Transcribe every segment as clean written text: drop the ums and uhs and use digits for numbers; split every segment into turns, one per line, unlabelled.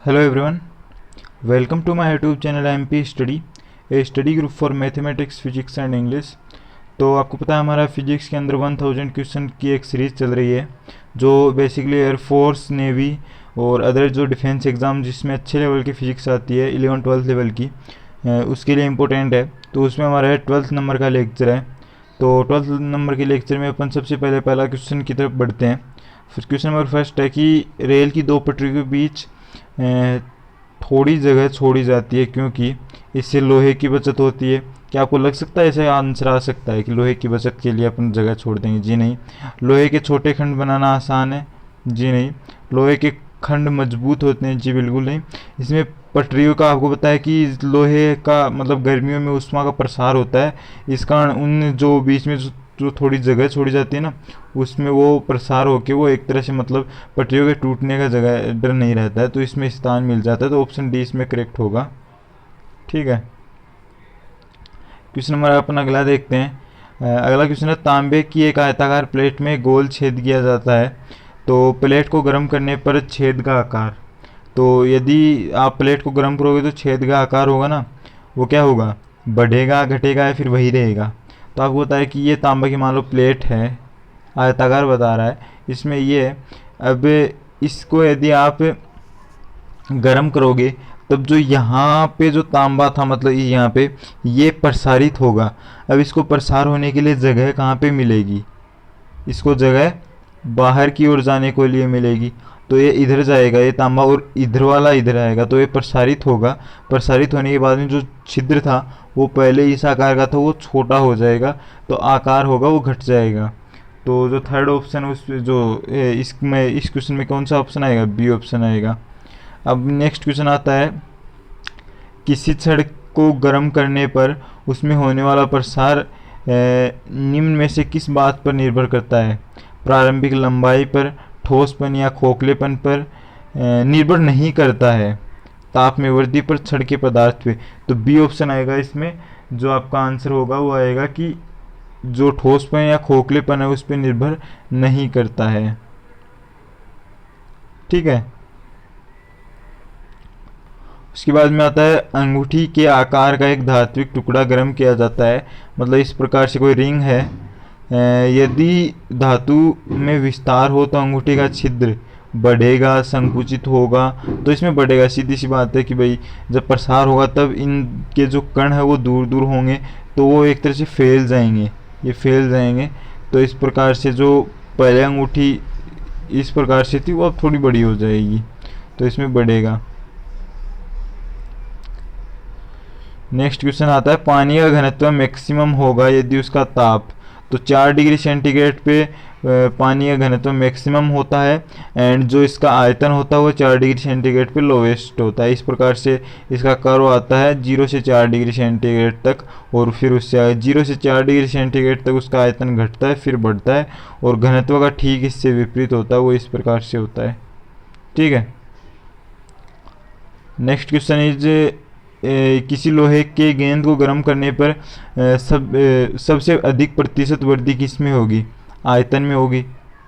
Hello everyone, welcome to my YouTube channel MP Study, a study group for mathematics, physics and English। तो आपको पता है हमारा physics के अंदर 1000 क्वेश्चन की एक सीरीज़ चल रही है जो बेसिकली एयरफोर्स, नेवी और अदर जो डिफेंस एग्ज़ाम जिसमें अच्छे लेवल की फ़िज़िक्स आती है 11-12 लेवल की, उसके लिए इम्पोर्टेंट है। तो उसमें हमारा 12th नंबर का लेक्चर है। तो 12th नंबर के लेक्चर में अपन सबसे पहले पहला क्वेश्चन की तरफ बढ़ते हैं। फिर क्वेश्चन नंबर फर्स्ट है कि रेल की दो पटरी के बीच थोड़ी जगह छोड़ी जाती है क्योंकि इससे लोहे की बचत होती है। क्या आपको लग सकता है ऐसे आंसर आ सकता है कि लोहे की बचत के लिए अपन जगह छोड़ देंगे? जी नहीं। लोहे के छोटे खंड बनाना आसान है? जी नहीं। लोहे के खंड मजबूत होते हैं? जी बिल्कुल नहीं। इसमें पटरियों का आपको पता है कि लोहे का मतलब गर्मियों में ऊष्मा का प्रसार होता है, इस कारण उन जो बीच में जो थोड़ी जगह छोड़ी जाती है ना, उसमें वो प्रसार होके वो एक तरह से मतलब पटरियों के टूटने का जगह डर नहीं रहता है, तो इसमें स्थान मिल जाता है। तो ऑप्शन डी इसमें करेक्ट होगा। ठीक है, क्वेश्चन नंबर अपन अगला देखते हैं। अगला क्वेश्चन है, तांबे की एक आयताकार प्लेट में गोल छेद किया जाता है, तो प्लेट को गर्म करने पर छेद का आकार। तो यदि आप प्लेट को गर्म करोगे तो छेद का आकार होगा ना, वो क्या होगा? बढ़ेगा, घटेगा या फिर वही रहेगा? तो आपको पता है कि ये तांबा की मान लो प्लेट है, आयताकार बता रहा है, इसमें ये अब इसको यदि आप गर्म करोगे तब जो यहाँ पे जो तांबा था मतलब ये यहाँ पे ये प्रसारित होगा। अब इसको प्रसार होने के लिए जगह कहाँ पे मिलेगी? इसको जगह बाहर की ओर जाने के लिए मिलेगी, तो ये इधर जाएगा ये तांबा और इधर वाला इधर आएगा, तो ये प्रसारित होगा। प्रसारित होने के बाद में जो छिद्र था वो पहले इस आकार का था वो छोटा हो जाएगा, तो आकार होगा वो घट जाएगा। तो जो थर्ड ऑप्शन है उस जो इसमें इस क्वेश्चन में कौन सा ऑप्शन आएगा? बी ऑप्शन आएगा। अब नेक्स्ट क्वेश्चन आता है, किसी छड़ को गर्म करने पर उसमें होने वाला प्रसार निम्न में से किस बात पर निर्भर करता है? प्रारंभिक लंबाई पर, ठोसपन या खोखलेपन पर निर्भर नहीं करता है, ताप में वृद्धि पर, छड़ के पदार्थ पे। तो बी ऑप्शन आएगा इसमें। जो आपका आंसर होगा वो आएगा कि जो ठोसपन या खोखलेपन है उस पर निर्भर नहीं करता है। ठीक है, उसके बाद में आता है, अंगूठी के आकार का एक धात्विक टुकड़ा गर्म किया जाता है। मतलब इस प्रकार से कोई रिंग है, यदि धातु में विस्तार हो तो अंगूठी का छिद्र बढ़ेगा, संकुचित होगा। तो इसमें बढ़ेगा, सीधी सी बात है कि भाई जब प्रसार होगा तब इनके जो कण है वो दूर दूर होंगे, तो वो एक तरह से फैल जाएंगे, ये फैल जाएंगे। तो इस प्रकार से जो पहले अंगूठी इस प्रकार से थी वो अब थोड़ी बड़ी हो जाएगी, तो इसमें बढ़ेगा। नेक्स्ट क्वेश्चन आता है, पानी का घनत्व मैक्सिमम होगा यदि उसका ताप। तो 4 डिग्री सेंटीग्रेड पे पानी का घनत्व मैक्सिमम होता है, एंड जो इसका आयतन होता है वो 4 डिग्री सेंटीग्रेड पे लोवेस्ट होता है। इस प्रकार से इसका कर्व आता है 0 से 4 डिग्री सेंटीग्रेड तक, और फिर उससे 0 से 4 डिग्री सेंटीग्रेड तक उसका आयतन घटता है फिर बढ़ता है, और घनत्व का ठीक इससे विपरीत होता है, वो इस प्रकार से होता है। ठीक है, नेक्स्ट क्वेश्चन इज, किसी लोहे के गेंद को गर्म करने पर सबसे अधिक प्रतिशत वृद्धि किस में होगी? आयतन में होगी।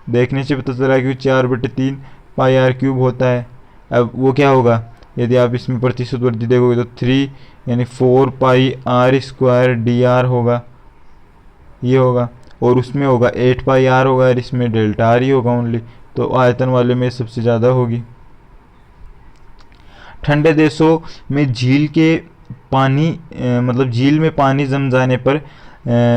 देखने से पता चला कि 4/3 पाई आर क्यूब होता है। अब वो क्या होगा? यदि आप इसमें प्रतिशत वृद्धि देखोगे तो 3 यानी 4 पाई आर स्क्वायर डी आर होगा, ये होगा। और उसमें होगा 8 पाई आर होगा, और इसमें डेल्टा आर ही होगा ओनली। तो आयतन वाले में सबसे ज़्यादा होगी। ठंडे देशों में झील के पानी मतलब झील में पानी जम जाने पर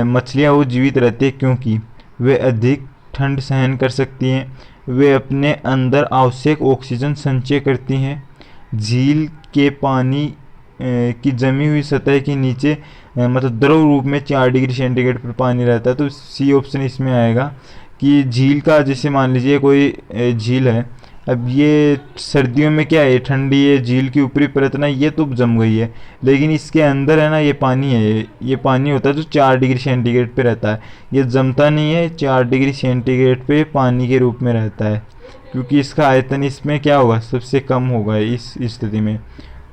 मछलियाँ वो जीवित रहती है क्योंकि वे अधिक ठंड सहन कर सकती हैं, वे अपने अंदर आवश्यक ऑक्सीजन संचय करती हैं। झील के पानी की जमी हुई सतह के नीचे मतलब द्रव रूप में 4 डिग्री सेंटीग्रेड पर पानी रहता है। तो सी ऑप्शन इसमें आएगा कि झील का, जैसे मान लीजिए कोई झील है, अब ये सर्दियों में क्या है, ठंडी है, झील की ऊपरी परत ना ये तो जम गई है, लेकिन इसके अंदर है ना ये पानी है, ये पानी होता है जो 4 डिग्री सेंटीग्रेड पे रहता है, ये जमता नहीं है, 4 डिग्री सेंटीग्रेड पे पानी के रूप में रहता है, क्योंकि इसका आयतन इसमें क्या होगा? सबसे कम होगा इस स्थिति में।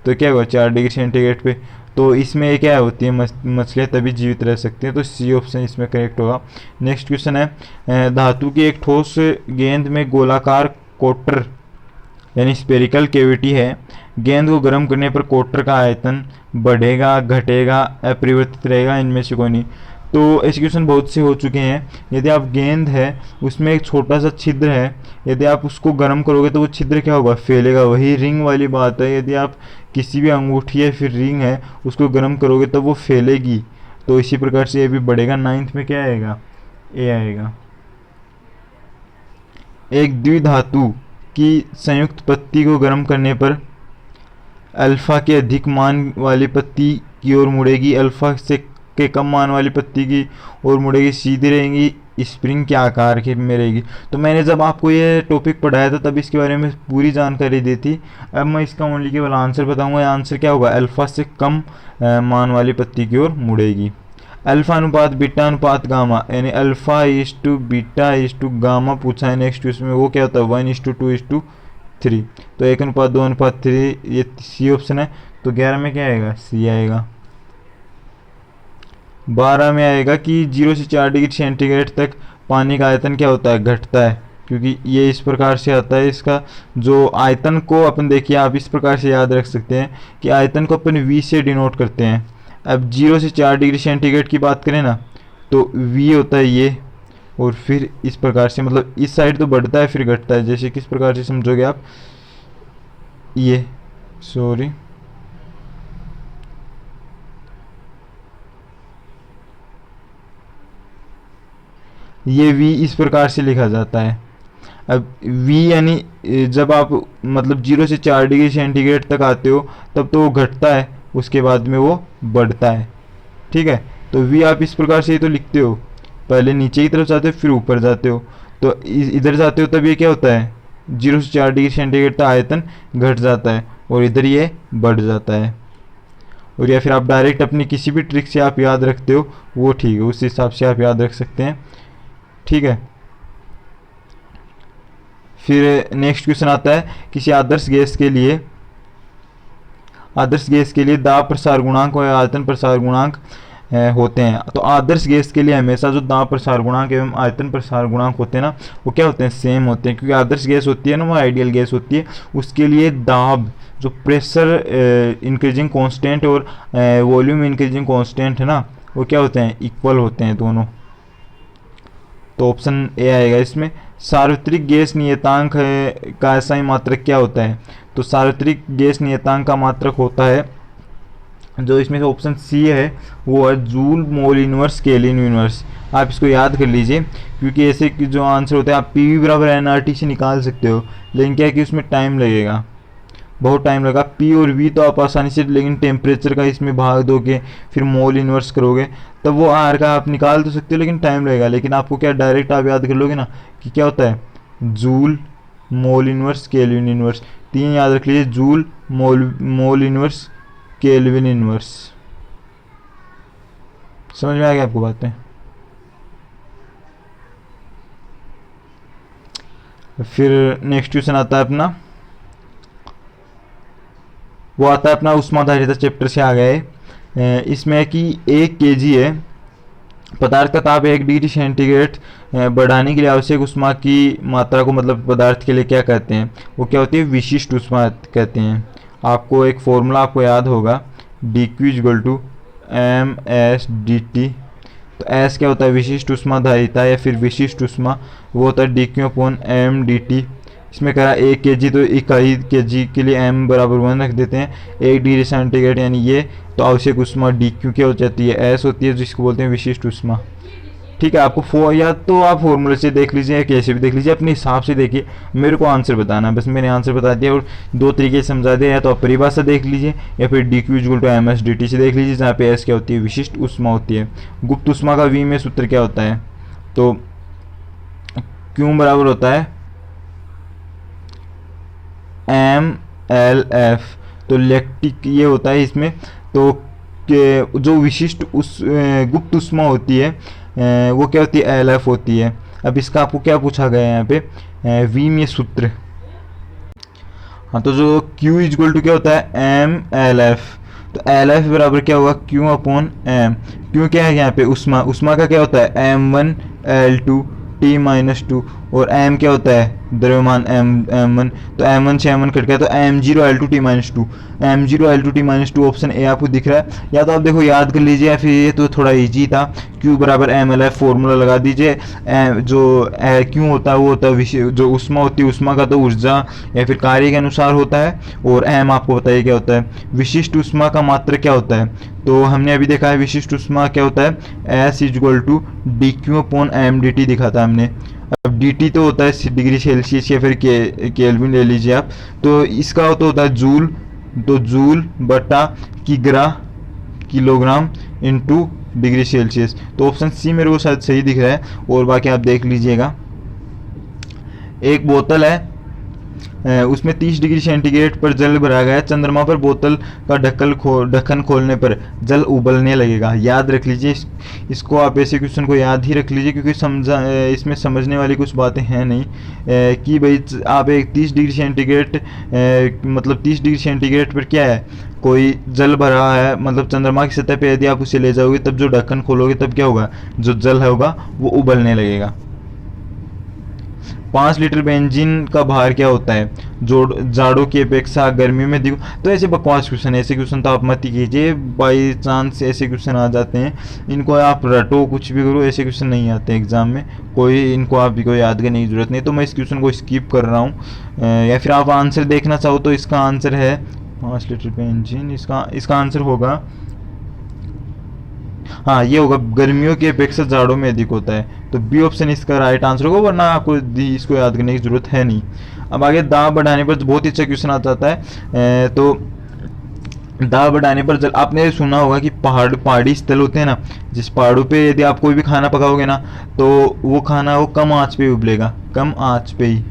तो क्या होगा? 4 डिग्री सेंटीग्रेड पे। तो इसमें क्या होती है, मछलियाँ तभी जीवित रह सकती हैं। तो सी ऑप्शन इसमें करेक्ट होगा। नेक्स्ट क्वेश्चन है, धातु की एक ठोस गेंद में गोलाकार कोटर यानी स्पेरिकल कैविटी है, गेंद को गर्म करने पर कोटर का आयतन बढ़ेगा, घटेगा, अपरिवर्तित रहेगा, इनमें से कोई नहीं। तो ऐसे क्वेश्चन बहुत से हो चुके हैं। यदि आप गेंद है उसमें एक छोटा सा छिद्र है, यदि आप उसको गर्म करोगे तो वो छिद्र क्या होगा, फैलेगा। वही रिंग वाली बात है, यदि आप किसी भी अंगूठी या फिर रिंग है उसको गर्म करोगे तो वो फैलेगी। तो इसी प्रकार से ये भी बढ़ेगा। 9th में क्या आएगा, ए आएगा। एक द्विधातु की संयुक्त पत्ती को गर्म करने पर अल्फा के अधिक मान वाली पत्ती की ओर मुड़ेगी, अल्फा से के कम मान वाली पत्ती की ओर मुड़ेगी, सीधी रहेंगी, स्प्रिंग के आकार की में रहेगी। तो मैंने जब आपको ये टॉपिक पढ़ाया था तब इसके बारे में पूरी जानकारी दी थी। अब मैं इसका ओनली केवल आंसर बताऊंगा। आंसर क्या होगा, अल्फा से कम मान वाली पत्ती की ओर मुड़ेगी। अल्फा अनुपात बीटा अनुपात गामा, यानी alpha is to beta is to gamma पूछा है नेक्स्ट इसमें, वो क्या होता है 1:2:3। तो 1:2:3 ये सी ऑप्शन है। तो 11 में क्या आएगा, सी आएगा। 12 में आएगा कि 0 से 4 डिग्री सेंटीग्रेड तक पानी का आयतन क्या होता है, घटता है, क्योंकि ये इस प्रकार से आता है। इसका जो आयतन को अपन देखिए आप इस प्रकार से याद रख सकते हैं कि आयतन को अपन V से डिनोट करते हैं। अब 0 से 4 डिग्री सेंटीग्रेड की बात करें ना तो V होता है ये, और फिर इस प्रकार से मतलब इस साइड तो बढ़ता है फिर घटता है। जैसे किस प्रकार से समझोगे आप, ये सॉरी ये V इस प्रकार से लिखा जाता है। अब V यानी जब आप मतलब 0 से 4 डिग्री सेंटीग्रेड तक आते हो तब तो वो घटता है, उसके बाद में वो बढ़ता है। ठीक है, तो V आप इस प्रकार से ही तो लिखते हो, पहले नीचे की तरफ जाते हो फिर ऊपर जाते हो। तो इधर जाते हो तब ये क्या होता है, 0 से 4 डिग्री सेंटीग्रेड तक आयतन घट जाता है और इधर ये बढ़ जाता है। और या फिर आप डायरेक्ट अपनी किसी भी ट्रिक से आप याद रखते हो वो ठीक है, उस हिसाब से आप याद रख सकते हैं। ठीक है, फिर नेक्स्ट क्वेश्चन आता है, किसी आदर्श गैस के लिए दाब प्रसार गुणांक और आयतन प्रसार गुणांक होते हैं। तो आदर्श गैस के लिए हमेशा जो दाब प्रसार गुणांक एवं आयतन प्रसार गुणांक होते हैं ना वो क्या होते हैं, सेम होते हैं, क्योंकि आदर्श गैस होती है ना वो आइडियल गैस होती है। उसके लिए दाब जो प्रेशर इंक्रीजिंग कांस्टेंट और वॉल्यूम इंक्रीजिंग कांस्टेंट है ना वो क्या होते हैं, इक्वल होते हैं दोनों। तो ऑप्शन ए आएगा इसमें। सार्वत्रिक गैस नियतांक का SI मात्रक क्या होता है, तो सार्वत्रिक गैस नियतांक का मात्रक होता है जो इसमें से ऑप्शन सी है वो है joule mole inverse kelvin inverse. आप इसको याद कर लीजिए, क्योंकि ऐसे जो आंसर होता है आप PV बराबर nRT से निकाल सकते हो, लेकिन क्या है कि उसमें टाइम लगेगा, बहुत टाइम लगा। P और V तो आप आसानी से, लेकिन टेम्परेचर का इसमें भाग दोगे फिर मोल इन्वर्स करोगे तब वो R का आप निकाल तो सकते हो, लेकिन टाइम लगेगा। लेकिन आपको क्या डायरेक्ट आप याद कर लोगे ना कि क्या होता है, joule mole inverse kelvin inverse, 3 याद रख लीजिए, joule mole inverse kelvin inverse. समझ में आ गया आपको बातें। फिर नेक्स्ट क्वेश्चन आता है अपना, वो आता है अपना ऊष्माधारिता चैप्टर से आ गया है। इसमें है कि 1 kg है पदार्थ का ताप 1 डिग्री सेंटीग्रेड बढ़ाने के लिए आवश्यक ऊष्मा की मात्रा को मतलब पदार्थ के लिए क्या कहते हैं, वो क्या होती है, विशिष्ट ऊष्मा कहते हैं। आपको एक फॉर्मूला आपको याद होगा, dq = ms/dt। तो S क्या होता है, विशिष्ट ऊष्माधारिता या फिर विशिष्ट ऊष्मा, वो होता है dq/m/dt। इसमें कह रहा है 1 kg, तो इकाई kg के लिए m बराबर 1 रख देते हैं, 1 डिग्री सेंटीग्रेड यानी ये, तो आवश्यक ऊष्मा dq क्या हो जाती है, S होती है, जिसको बोलते हैं विशिष्ट ऊष्मा। ठीक है, आपको या तो आप फॉर्मूले से देख लीजिए या कैसे भी देख लीजिए, अपने हिसाब से देखिए, मेरे को आंसर बताना है, बस मैंने आंसर बता दिया और 2 तरीके से समझा दिया। या तो आप परिभाषा देख लीजिए या फिर dq = ms/dt से देख लीजिए, जहाँ पे S क्या होती है, विशिष्ट ऊष्मा होती है। गुप्त ऊष्मा का V में सूत्र क्या होता है, तो Q बराबर होता है mLf। तो लैक्टिक ये होता है इसमें, तो जो विशिष्ट गुप्त ऊष्मा होती है वो क्या होती है, LF होती है। अब इसका आपको क्या पूछा गया है यहाँ पे, V में सूत्र। हाँ, तो जो Q = क्या होता है, mLf। तो LF बराबर क्या होगा, Q/m। Q क्या है यहाँ पे, ऊष्मा का क्या होता है, m1 L2 T-2। और m क्या होता है द्रव्यमान m1, तो m1 से m1 कट गया तो m0 L2T-2, m0 L2T-2 option A आपको दिख रहा है। या तो आप देखो याद कर लीजिए, या फिर ये तो थोड़ा इजी था, Q बराबर mLF फॉर्मूला लगा दीजिए। जो Q होता है वो होता है जो उष्मा होती है, उष्मा का तो ऊर्जा या फिर कार्य के अनुसार होता है, और m आपको बताइए क्या होता है, विशिष्ट उष्मा का मात्रक क्या होता है। तो हमने अभी देखा है विशिष्ट उष्मा क्या होता है, S = dQ/mdt दिखा था हमने। अब dt तो होता है डिग्री सेल्सियस या फिर केल्विन ले लीजिए आप, तो इसका तो होता है जूल, तो जूल बटा किलोग्राम इंटू डिग्री सेल्सियस। तो ऑप्शन सी मेरे को शायद सही दिख रहा है, और बाकी आप देख लीजिएगा। एक बोतल है, उसमें 30 डिग्री सेंटीग्रेड पर जल भरा गया है। चंद्रमा पर बोतल का ढक्कन खोलने पर जल उबलने लगेगा। याद रख लीजिए इसको, आप ऐसे क्वेश्चन को याद ही रख लीजिए, क्योंकि इसमें समझने वाली कुछ बातें हैं नहीं कि भाई आप एक 30 डिग्री सेंटीग्रेड मतलब 30 डिग्री सेंटीग्रेड पर क्या है, कोई जल भरा है, मतलब चंद्रमा की सतह पे यदि आप उसे ले जाओगे तब जो ढक्कन खोलोगे तब क्या होगा, जो जल होगा वो उबलने लगेगा। 5 लीटर बेंजीन का भार क्या होता है, जाड़ों की अपेक्षा गर्मियों में दिखो। तो ऐसे बकवास क्वेश्चन, ऐसे क्वेश्चन तो आप मत ही कीजिए, बाई चांस ऐसे क्वेश्चन आ जाते हैं, इनको आप रटो कुछ भी करो, ऐसे क्वेश्चन नहीं आते एग्जाम में, कोई इनको आप भी कोई याद करने की जरूरत नहीं। तो मैं इस क्वेश्चन को स्किप कर रहा हूँ, या फिर आप आंसर देखना चाहो तो इसका आंसर है 5 लीटर बेंजीन, इसका आंसर होगा, हाँ ये होगा, गर्मियों की अपेक्षा जाड़ों में अधिक होता है। तो बी ऑप्शन इसका राइट आंसर होगा, वरना आपको इसको याद करने की जरूरत है नहीं। अब आगे दाब बढ़ाने पर बहुत ही अच्छा क्वेश्चन आ जाता है। तो दाब बढ़ाने पर जल, आपने सुना होगा कि पहाड़ी स्थल होते हैं ना, जिस पहाड़ों पे यदि आप कोई भी खाना पकाओगे ना, तो वो खाना वो कम आंच पे उबलेगा, कम आंच पे ही।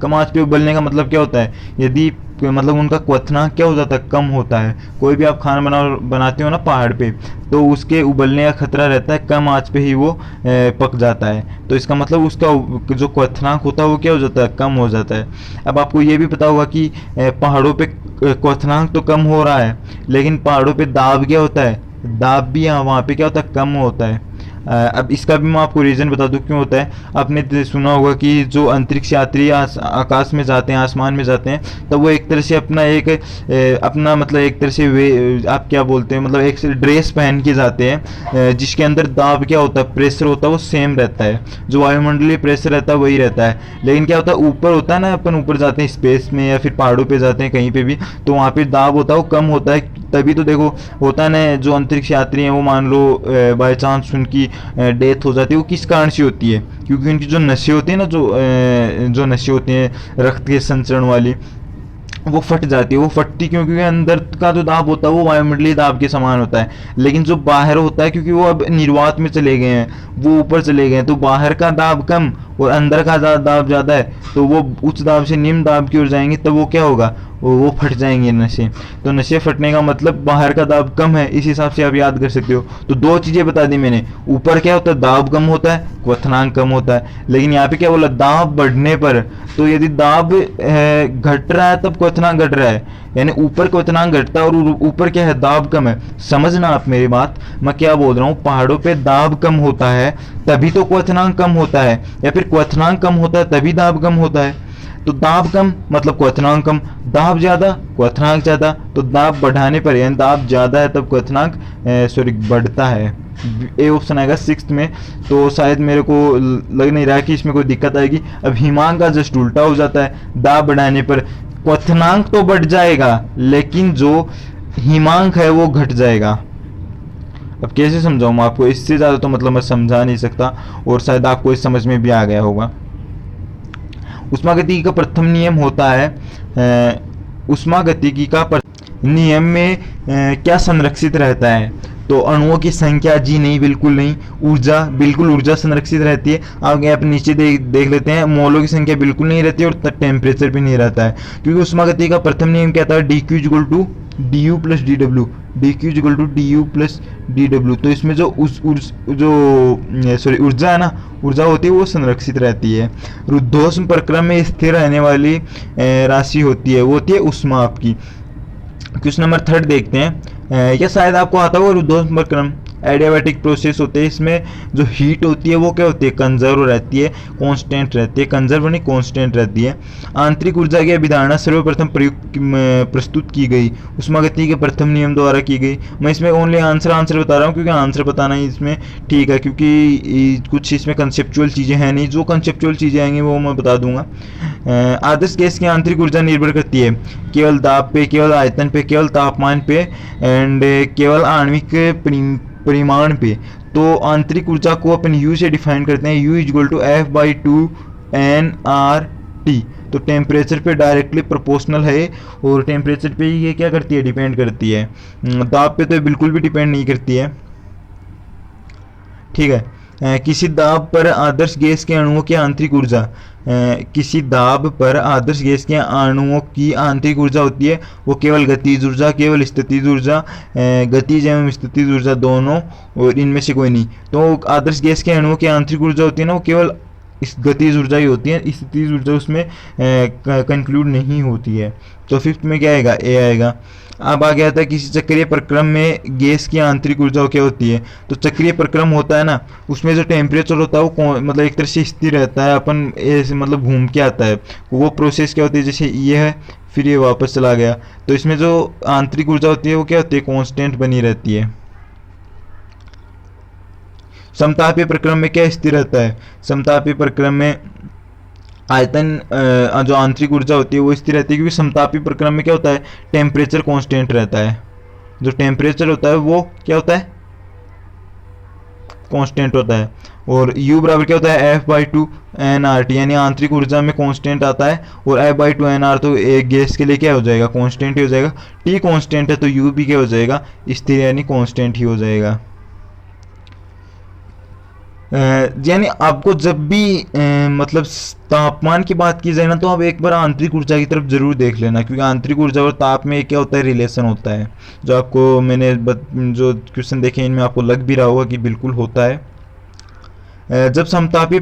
कम आंच पे उबलने का मतलब क्या होता है, यदि मतलब उनका क्वथनांक क्या हो जाता है, कम होता है। कोई भी आप खाना बनाते हो ना पहाड़ पे, तो उसके उबलने का खतरा रहता है, कम आंच पे ही वो पक जाता है। तो इसका मतलब उसका जो क्वथनांक होता है वो क्या हो जाता है, कम हो जाता है। अब आपको ये भी पता होगा कि पहाड़ों पे क्वथनांक तो कम हो रहा है, लेकिन पहाड़ों पे दाब क्या होता है, दाब भी वहाँ पे क्या होता है, कम होता है। अब इसका भी मैं आपको रीज़न बता दूं क्यों होता है। आपने सुना होगा कि जो अंतरिक्ष यात्री आकाश में जाते हैं, आसमान में जाते हैं, तब वो एक तरह से अपना मतलब एक तरह से वे आप क्या बोलते हैं, मतलब एक ड्रेस पहन के जाते हैं, जिसके अंदर दाब क्या होता है, प्रेशर होता है वो सेम रहता है, जो वायुमंडलीय प्रेशर रहता है वही रहता है। लेकिन क्या होता है, ऊपर होता है ना, अपन ऊपर जाते हैं स्पेस में या फिर पहाड़ों पर जाते हैं कहीं पर भी, तो वहाँ पर दाब होता है वो कम होता है। तभी तो देखो होता है ना, जो अंतरिक्ष यात्री हैं वो मान लो बाय चांस उनकी डेथ हो जाती है, वो किस कारण से होती है, क्योंकि उनकी जो नसें होती हैं ना, जो नसें होती हैं रक्त के संचरण वाली, वो फट जाती है। वो फटती क्यों, क्योंकि अंदर का जो दाब होता है वो वायुमंडलीय दाब के समान होता है, लेकिन जो बाहर होता है, क्योंकि वो अब निर्वात में चले गए हैं, वो ऊपर चले गए हैं, तो बाहर का दाब कम और अंदर का दाब ज़्यादा है, तो वो उच्च दाब से निम्न दाब की ओर जाएंगे, तब वो क्या होगा, वो फट जाएंगे नशे। तो नशे फटने का मतलब बाहर का दाब कम है, इस हिसाब से आप याद कर सकते हो। तो दो चीज़ें बता दी मैंने, ऊपर क्या होता है, दाब कम होता है, क्वथनांक कम होता है, लेकिन यहाँ पे क्या बोला, दाब बढ़ने पर। तो यदि दाब घट रहा है तब क्वथनांक घट रहा है, यानी ऊपर क्वथनांक घटता है और ऊपर क्या है, दाब कम है। समझना आप मेरी बात, मैं क्या बोल रहा हूँ, पहाड़ों पे दाब कम होता है तभी तो क्वथनांक कम होता है, या फिर क्वथनांक कम होता है तभी दाब कम होता है। तो दाब कम मतलब क्वथनांक कम, दाब ज़्यादा क्वथनांक ज़्यादा। तो दाब बढ़ाने पर यानी दाब ज़्यादा है तब क्वथनांक बढ़ता है। ए ऑप्शन आएगा 6th में। तो शायद मेरे को लग नहीं रहा कि इसमें कोई दिक्कत आएगी। अब हिमांक का जस्ट उल्टा हो जाता है, दाब बढ़ाने पर क्वथनांक तो बढ़ जाएगा लेकिन जो हिमांक है वो घट जाएगा। अब कैसे समझाऊँ मैं आपको, इससे ज़्यादा तो मतलब मैं समझा नहीं सकता, और शायद आपको इस समझ में भी आ गया होगा। उष्मागतिकी का प्रथम नियम होता है, उष्मागतिकी का नियम में क्या संरक्षित रहता है। तो अणुओं की संख्या, जी नहीं, बिल्कुल नहीं। ऊर्जा, बिल्कुल ऊर्जा संरक्षित रहती है। आगे आप नीचे देख लेते हैं, मोलों की संख्या बिल्कुल नहीं रहती और टेम्परेचर भी नहीं रहता है, क्योंकि उष्मागतिकी का प्रथम नियम क्या था, dQ = du + dw, dQ = du + dw। तो इसमें जो ऊर्जा है ना, ऊर्जा होती है वो संरक्षित रहती है। रुद्धोष्म प्रक्रम में स्थिर रहने वाली राशि होती है, वो होती है उष्मा आपकी। क्वेश्चन नंबर 3 देखते हैं, या शायद आपको आता होगा रुद्धोष्म प्रक्रम, एडियाबैटिक प्रोसेस होते हैं, इसमें जो हीट होती है वो क्या होती है, कंजर्व रहती है, कांस्टेंट रहती है, कंजर्व नहीं कांस्टेंट रहती है। आंतरिक ऊर्जा की अवधारणा सर्वप्रथम प्रस्तुत की गई उष्मागतिकी के प्रथम नियम द्वारा की गई। मैं इसमें ओनली आंसर बता रहा हूँ क्योंकि आंसर बताना ही इसमें ठीक है, क्योंकि कुछ इसमें कंसेप्चुअल चीज़ें हैं नहीं, जो कंसेप्चुअल चीज़ें आएंगी वो मैं बता दूंगा। आदर्श गैस की आंतरिक ऊर्जा निर्भर करती है केवल दाब पे, केवल आयतन पे, केवल तापमान पे एंड केवल आणविक परिमाण पे। तो आंतरिक ऊर्जा को अपन यू से डिफाइन करते हैं, U equal to F by two N R T. तो टेम्परेचर पे डायरेक्टली प्रोपोर्शनल है, और टेम्परेचर पे ये क्या करती है, डिपेंड करती है। दाब पे तो बिल्कुल भी डिपेंड नहीं करती है, ठीक है। किसी दाब पर आदर्श गैस के अणुओं की आंतरिक ऊर्जा, किसी दाब पर आदर्श गैस के अणुओं की आंतरिक ऊर्जा होती है वो केवल गतिज ऊर्जा, केवल स्थितिज ऊर्जा, गतिज एवं स्थितिज ऊर्जा दोनों, और इनमें से कोई नहीं। तो आदर्श गैस के अणुओं की आंतरिक ऊर्जा होती है ना, वो केवल इस गतिज ऊर्जा ही होती है, स्थितिज ऊर्जा उसमें कंक्लूड नहीं होती है। तो फिफ्थ में क्या आएगा, ए आएगा। अब आ गया था किसी चक्रीय प्रक्रम में गैस की आंतरिक ऊर्जा क्या होती है। तो चक्रीय प्रक्रम होता है ना, उसमें जो टेम्परेचर होता है वो मतलब एक तरह से स्थिर रहता है, अपन ऐसे मतलब घूम के आता है। वो प्रोसेस क्या होती है, जैसे ये है फिर ये वापस चला गया, तो इसमें जो आंतरिक ऊर्जा होती है वो क्या होती है, कॉन्स्टेंट बनी रहती है। समतापीय प्रक्रम में क्या स्थिर रहता है, समतापीय प्रक्रम में आयतन जो आंतरिक ऊर्जा होती है वो स्थिर रहती है, क्योंकि समतापी प्रक्रम में क्या होता है, टेम्परेचर कांस्टेंट रहता है। जो टेम्परेचर होता है वो क्या होता है, कांस्टेंट होता है। और U बराबर क्या होता है, F by two N R T, यानी आंतरिक ऊर्जा में कांस्टेंट आता है, और F by two N R तो एक गैस के लिए क्या हो जाएगा, कांस्टेंट ही हो जाएगा। T कांस्टेंट है तो U भी क्या हो जाएगा, स्थिर यानी कांस्टेंट ही हो जाएगा। यानी आपको जब भी मतलब तापमान की बात की जाए ना, तो आप एक बार आंतरिक ऊर्जा की तरफ जरूर देख लेना, क्योंकि आंतरिक ऊर्जा और ताप में क्या होता है, रिलेशन होता है। जो आपको मैंने जो क्वेश्चन देखे इनमें आपको लग भी रहा होगा कि बिल्कुल होता है। जब समतापी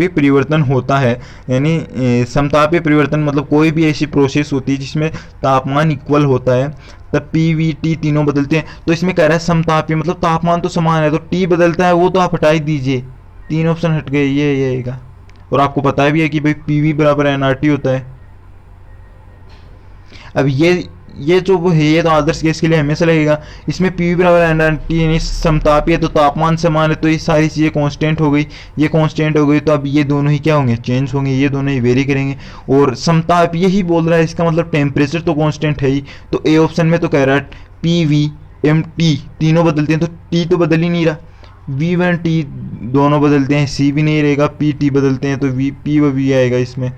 परिवर्तन होता है, यानी समतापी परिवर्तन मतलब कोई भी ऐसी प्रोसेस होती है जिसमें तापमान इक्वल होता है, तब P V T तीनों बदलते हैं। तो इसमें कह रहा है समतापी मतलब तापमान तो समान है, तो T बदलता है वो तो आप हटा ही दीजिए, तीन ऑप्शन हट गए, ये आएगा। और आपको पता भी है कि भाई PV बराबर NRT होता है। अब ये जो वो है, ये तो आदर्श गैस के लिए हमेशा लगेगा। इसमें PV बराबर NRT यानी समतापी है तो तापमान समान है, तो ये सारी चीज़ें कांस्टेंट हो गई, ये कांस्टेंट हो गई, तो अब ये दोनों ही क्या होंगे, चेंज होंगे, ये दोनों ही वेरी करेंगे। और समताप यही बोल रहा है, इसका मतलब टेम्परेचर तो कांस्टेंट है ही। तो ए ऑप्शन में तो कह रहा है PV MT तीनों बदलते हैं, तो T तो बदल ही नहीं रहा, V व T दोनों बदलते हैं, C भी नहीं रहेगा, PT बदलते हैं, तो P व V आएगा इसमें।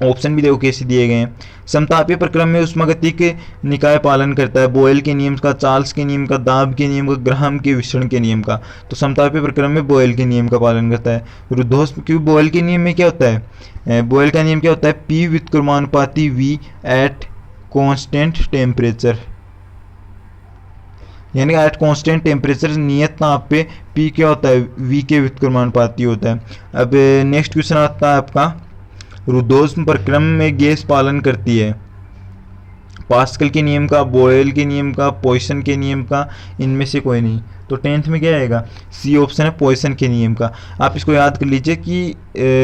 ऑप्शन भी देखो कैसे दिए गए हैं। समतापीय प्रक्रम में ऊष्मागतिक निकाय पालन करता है बॉयल के नियम का, चार्ल्स के नियम का, दाब के नियम का, ग्राहम के विसरण के नियम का। तो समतापीय प्रक्रम में बॉयल के नियम का पालन करता है। रुद्धोष्म, क्योंकि बॉयल के नियम में क्या होता है, बॉयल का नियम क्या होता है, P व्युत्क्रमानुपाती V at constant temperature, यानी एट कांस्टेंट टेम्परेचर नियत ताप पे P क्या होता है, V के व्युत्क्रमानुपाती होता है। अब नेक्स्ट क्वेश्चन आता है आपका, रुद्धोष्म प्रक्रम में गैस पालन करती है पास्कल के नियम का, बॉयल के नियम का, पॉइसन के नियम का, इनमें से कोई नहीं। तो 10th में क्या आएगा, सी ऑप्शन है, पॉइसन के नियम का। आप इसको याद कर लीजिए कि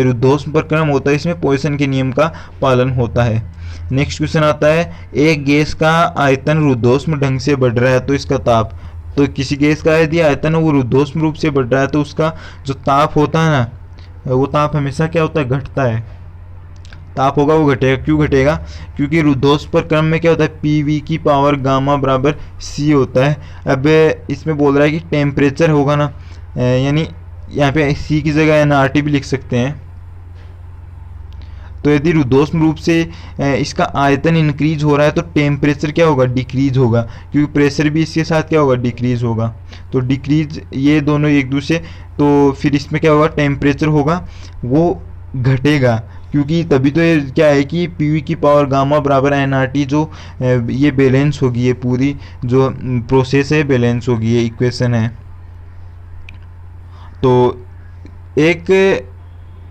रुद्धोष्म प्रक्रम होता है, इसमें पॉइसन के नियम का पालन होता है। नेक्स्ट क्वेश्चन आता है, एक गैस का आयतन रुद्धोष्म ढंग से बढ़ रहा है तो इसका ताप। तो किसी गैस का यदि आयतन वो रुद्धोष्म रूप से बढ़ रहा है तो उसका जो ताप होता है ना, वो ताप हमेशा क्या होता है, घटता है। ताप होगा वो घटेगा, क्यों घटेगा, क्योंकि रुद्धोष्म प्रक्रम में क्या होता है, PV की पावर गामा बराबर C होता है। अब इसमें बोल रहा है कि टेम्परेचर होगा ना, यानी यहाँ पे C की जगह NRT भी लिख सकते हैं। तो यदि रुद्धोष्म रूप से इसका आयतन इंक्रीज हो रहा है तो टेम्परेचर क्या होगा, डिक्रीज होगा, क्योंकि प्रेशर भी इसके साथ क्या होगा, डिक्रीज होगा। तो डिक्रीज ये दोनों एक दूसरे, तो फिर इसमें क्या होगा, टेम्परेचर होगा वो घटेगा, क्योंकि तभी तो ये क्या है कि PV की पावर गामा बराबर NRT, जो ये बैलेंस होगी, ये पूरी जो प्रोसेस है बैलेंस होगी, ये इक्वेशन है। तो एक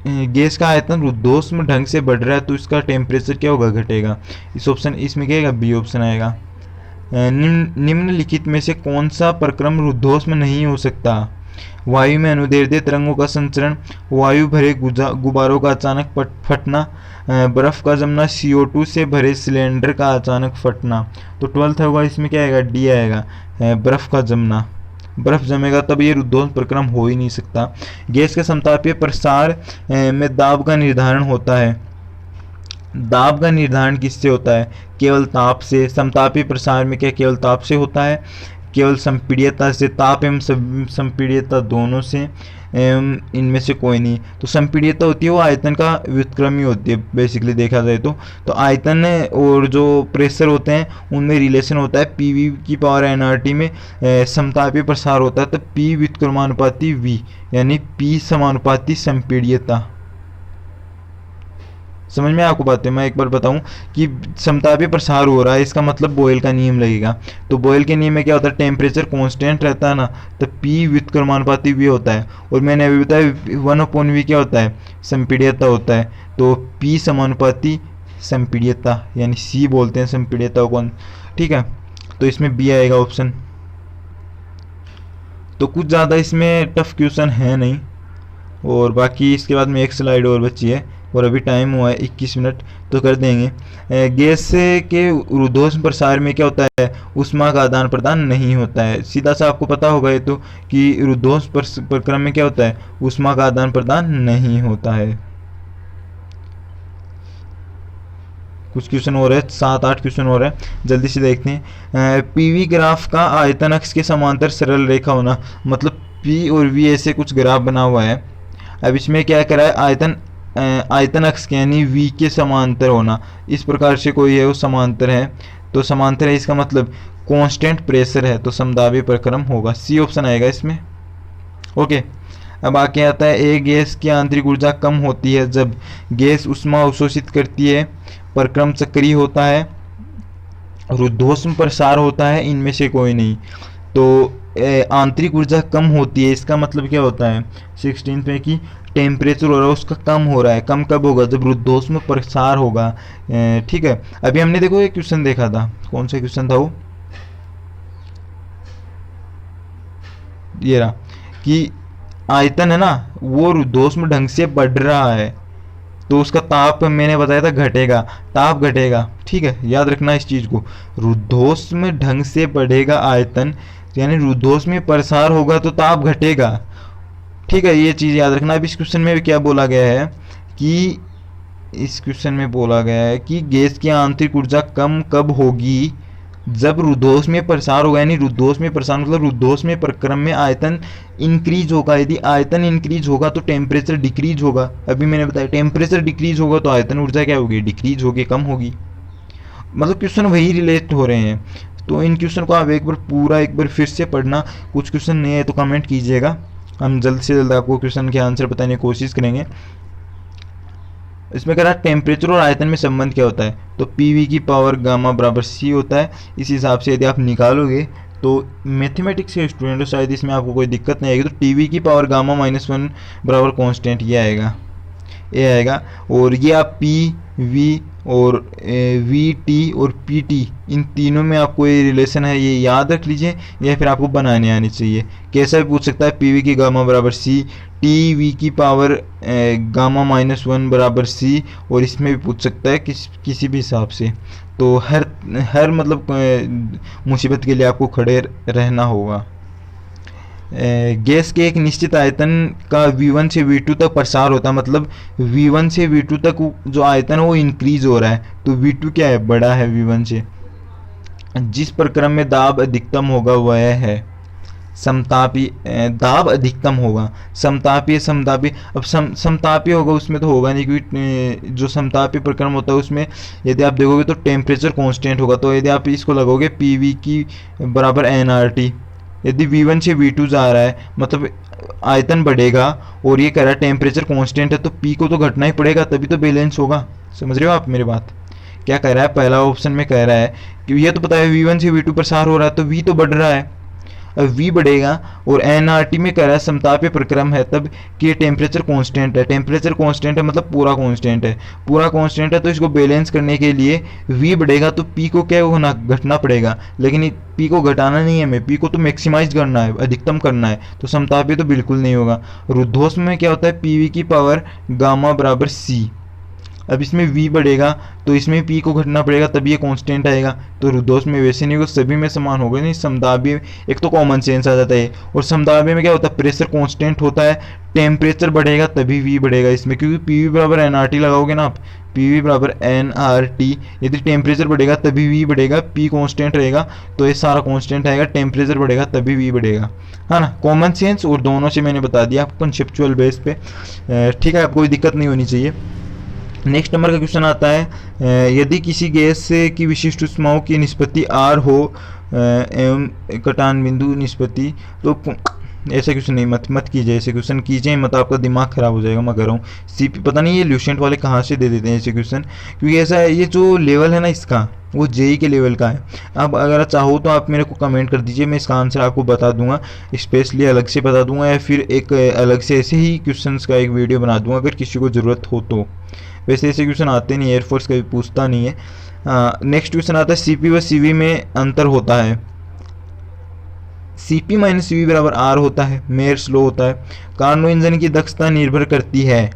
गैस का आयतन रुद्धोष्म ढंग से बढ़ रहा है तो इसका टेम्परेचर क्या होगा, घटेगा। इस ऑप्शन इसमें क्या आएगा, बी ऑप्शन आएगा। निम्नलिखित में से कौन सा प्रक्रम रुद्धोष्म नहीं हो सकता? वायु में अनुदैर्ध्य तरंगों का संचरण, वायु भरे गुब्बारों का अचानक फटना, बर्फ का जमना, CO2 से भरे सिलेंडर का अचानक फटना। तो 12th होगा, इसमें क्या आएगा? डी आएगा, बर्फ का जमना। बर्फ जमेगा तब ये रुद्धोष्म प्रक्रम हो ही नहीं सकता। गैस के समतापीय प्रसार में दाब का निर्धारण होता है। दाब का निर्धारण किससे होता है? केवल ताप से। समतापीय प्रसार में क्या केवल ताप से होता है? केवल संपीड्यता से। ताप एवं संपीड्यता दोनों से, इनमें से कोई नहीं। तो संपीड्यता होती है वो आयतन का व्युत्क्रमी होती है बेसिकली देखा जाए तो आयतन और जो प्रेशर होते हैं उनमें रिलेशन होता है PV की पावर nRT में समतापीय प्रसार होता है तो P व्युत्क्रमानुपाती V, यानी P समानुपाती संपीड्यता। समझ में आपको बात है? मैं एक बार बताऊं कि समतापीय प्रसार हो रहा है, इसका मतलब बॉयल का नियम लगेगा। तो बॉयल के नियम में क्या होता है? टेम्परेचर कांस्टेंट रहता है ना, तो P व्युत्क्रमानुपाती V होता है। और मैंने अभी बताया 1/V क्या होता है? संपीड्यता होता है। तो P समानुपाती संपीड्यता, यानी C बोलते हैं संपीड्यता को। ठीक है, तो इसमें B आएगा ऑप्शन। तो कुछ ज़्यादा इसमें टफ क्वेश्चन है नहीं, और बाकी इसके बाद में एक स्लाइड और बची है और अभी टाइम हुआ है 21 मिनट, तो कर देंगे। गैस के रुद्धोष्म प्रसार में क्या होता है? ऊष्मा का आदान प्रदान नहीं होता है। सीधा सा आपको पता होगा ये तो कि रुद्धोष्म प्रक्रम में क्या होता है? ऊष्मा का आदान प्रदान नहीं होता है। कुछ क्वेश्चन और है, 7-8 क्वेश्चन और है, जल्दी से देखते हैं। PV ग्राफ का आयतन अक्ष के समांतर सरल रेखा होना, मतलब P और V ऐसे कुछ ग्राफ बना हुआ है। अब इसमें क्या करा है? आयतन अक्ष के यानी V के समांतर होना, इस प्रकार से कोई है वो समांतर है, तो समांतर है इसका मतलब कांस्टेंट प्रेशर है, तो समदाबी प्रक्रम होगा। C ऑप्शन आएगा इसमें। ओके, अब आगे आता है एक गैस की आंतरिक ऊर्जा कम होती है जब गैस ऊष्मा अवशोषित करती है, प्रक्रम चक्रीय होता है, रुद्धोष्म प्रसार होता है, इनमें से कोई नहीं। तो आंतरिक ऊर्जा कम होती है, इसका मतलब क्या होता है? 16 में कि टेम्परेचर हो रहा है उसका कम हो रहा है। कम कब होगा? जब रुद्धोष्म प्रसार होगा। ठीक है, अभी हमने देखो एक क्वेश्चन देखा था, कौन सा क्वेश्चन था वो? ये रहा कि आयतन है ना वो रुद्धोष्म ढंग से बढ़ रहा है तो उसका ताप मैंने बताया था घटेगा, ताप घटेगा। ठीक है, याद रखना इस चीज को, रुद्धोष्म ढंग से बढ़ेगा आयतन, यानी रुद्धोष्म में प्रसार होगा तो ताप घटेगा। ठीक है, ये चीज याद रखना। अब इस क्वेश्चन में भी क्या बोला गया है कि इस क्वेश्चन में बोला गया है कि गैस की आंतरिक ऊर्जा कम कब होगी? जब रुद्धोष्म में प्रसार होगा, यानी रुद्धोष्म में प्रसार मतलब रुद्धोष्म में प्रक्रम में आयतन इंक्रीज होगा। यदि आयतन इंक्रीज होगा तो टेम्परेचर डिक्रीज होगा। अभी मैंने बताया टेम्परेचर डिक्रीज होगा तो आयतन ऊर्जा क्या होगी? डिक्रीज होगी, कम होगी। मतलब क्वेश्चन वही रिलेट हो रहे हैं। तो इन क्वेश्चन को आप एक बार फिर से पढ़ना। कुछ क्वेश्चन नहीं है तो कमेंट कीजिएगा, हम जल्द से जल्द आपको क्वेश्चन के आंसर बताने की कोशिश करेंगे। इसमें कह रहा है टेम्परेचर और आयतन में संबंध क्या होता है? तो PV की पावर गामा बराबर C होता है। इस हिसाब से यदि आप निकालोगे तो मैथमेटिक्स के स्टूडेंट हो शायद इसमें आपको कोई दिक्कत नहीं आएगी। तो TV की पावर गामा -1 बराबर कॉन्स्टेंट ये आएगा। और ये आप PV और VT और PT इन तीनों में आपको ये रिलेशन है, ये याद रख लीजिए या फिर आपको बनाने आनी चाहिए। कैसा भी पूछ सकता है, PV की गामा बराबर C, TV की पावर गामा -1 बराबर C, और इसमें भी पूछ सकता है किसी भी हिसाब से। तो हर मतलब मुसीबत के लिए आपको खड़े रहना होगा। गैस के एक निश्चित आयतन का V1 से V2 तक प्रसार होता है, मतलब V1 से V2 तक जो आयतन है वो इंक्रीज हो रहा है, तो V2 क्या है? बड़ा है V1 से। जिस प्रक्रम में दाब अधिकतम होगा वह है समतापी। दाब अधिकतम होगा, समतापी अब समतापी होगा उसमें तो होगा नहीं, क्योंकि जो समतापी प्रक्रम होता है उसमें यदि आप देखोगे तो टेम्परेचर कांस्टेंट होगा। तो यदि आप इसको लगोगे PV की बराबर nRT, यदि V1 से V2 जा रहा है मतलब आयतन बढ़ेगा और ये कह रहा है टेम्परेचर कांस्टेंट है, तो P को तो घटना ही पड़ेगा तभी तो बैलेंस होगा। समझ रहे हो आप मेरी बात? क्या कह रहा है? पहला ऑप्शन में कह रहा है कि ये तो पता है V1 से V2 प्रसार हो रहा है तो V तो बढ़ रहा है। अब V बढ़ेगा और nRT में कह रहा है समतापीय प्रक्रम है तब कि टेम्परेचर कांस्टेंट है। टेम्परेचर कांस्टेंट है मतलब पूरा कांस्टेंट है, पूरा कांस्टेंट है, तो इसको बैलेंस करने के लिए V बढ़ेगा तो P को क्या होना, घटना पड़ेगा। लेकिन P को घटाना नहीं है हमें, P को तो मैक्सिमाइज करना है, अधिकतम करना है, तो समतापीय तो बिल्कुल नहीं होगा। रुद्धोष्म में क्या होता है, PV की पावर गामा बराबर C। अब इसमें V बढ़ेगा तो इसमें P को घटना पड़ेगा तभी ये कांस्टेंट आएगा। तो रुद्धोष्म में वैसे नहीं होगा, सभी में समान होगा नहीं। समदाबी एक तो कॉमन सेंस आ जाता है। और समदाबी में क्या होता है, प्रेशर कांस्टेंट होता है, टेम्परेचर बढ़ेगा तभी V बढ़ेगा इसमें, क्योंकि PV बराबर nRT लगाओगे ना आप, PV बराबर nRT, यदि टेम्परेचर बढ़ेगा तभी V बढ़ेगा, P कांस्टेंट रहेगा तो ये सारा कांस्टेंट आएगा, टेम्परेचर बढ़ेगा तभी V बढ़ेगा, है ना। कॉमन सेंस और दोनों से मैंने बता दिया आपको कंसेप्चुअल बेस पे, ठीक है, आपको कोई दिक्कत नहीं होनी चाहिए। नेक्स्ट नंबर का क्वेश्चन आता है, यदि किसी गैस की विशिष्ट ऊष्माओं की निष्पत्ति R हो एवं कटान बिंदु निष्पत्ति, तो ऐसे क्वेश्चन नहीं, मत कीजिए, ऐसे क्वेश्चन कीजिए मत, आपका दिमाग खराब हो जाएगा, मैं कह रहा हूँ। CP पता नहीं ये ल्यूसेंट वाले कहाँ से दे देते हैं ऐसे क्वेश्चन, क्योंकि ऐसा है, ये जो लेवल है ना इसका वो JEE के लेवल का है। अब अगर चाहो तो आप मेरे को कमेंट कर दीजिए, मैं इसका आंसर आपको बता दूंगा, स्पेशली अलग से बता दूंगा, या फिर एक अलग से ऐसे ही क्वेश्चंस का एक वीडियो बना दूंगा अगर किसी को ज़रूरत हो तो। वैसे ऐसे क्वेश्चन आते नहीं, एयरफोर्स कभी पूछता नहीं है। नेक्स्ट क्वेश्चन आता है, CP व CV में अंतर होता है। CP माइनस CV बराबर R होता है, मेयर्स लॉ होता है। कार्नो इंजन की दक्षता निर्भर करती है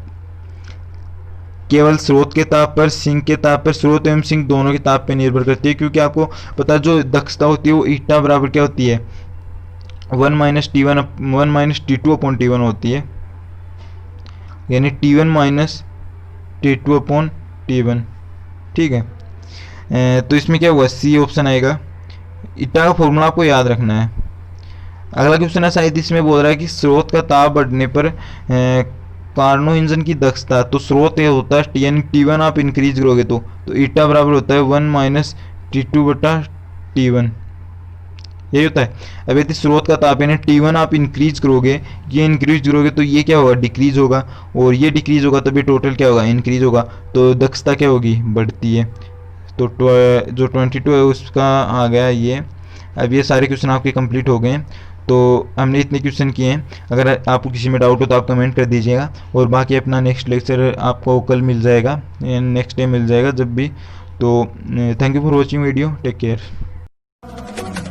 केवल स्रोत के ताप पर, सिंक के ताप पर, स्रोत एवं सिंक दोनों के ताप पर निर्भर करती है, क्योंकि आपको पता है जो दक्षता होती है वो ईटा बराबर क्या होती है, 1 माइनस T2 अपॉन T1 होती है, यानी T1 minus T2 upon T1, ठीक है। तो इसमें क्या हुआ, C ऑप्शन आएगा। ईटा का फॉर्मूला आपको याद रखना है। अगला क्वेश्चन है, शायद इसमें बोल रहा है कि स्रोत का ताप बढ़ने पर कार्नो इंजन की दक्षता, तो स्रोत ये होता है यानी T1 आप इंक्रीज करोगे तो ईटा बराबर होता है 1 माइनस T2 बटा T1, यही होता है। अब यदि स्रोत का ताप यानी T1 आप इंक्रीज करोगे, ये इंक्रीज करोगे तो ये क्या होगा, डिक्रीज होगा, और ये डिक्रीज होगा तभी टोटल क्या होगा, इंक्रीज होगा, तो दक्षता क्या होगी, बढ़ती है। तो जो 22 है उसका आ गया ये। अब ये सारे क्वेश्चन आपके कंप्लीट हो गए हैं, तो हमने इतने क्वेश्चन किए हैं। अगर आपको किसी में डाउट हो तो आप कमेंट कर दीजिएगा, और बाकी अपना नेक्स्ट लेक्चर आपको कल मिल जाएगा, नेक्स्ट डे मिल जाएगा जब भी। तो thank you for watching video, take care.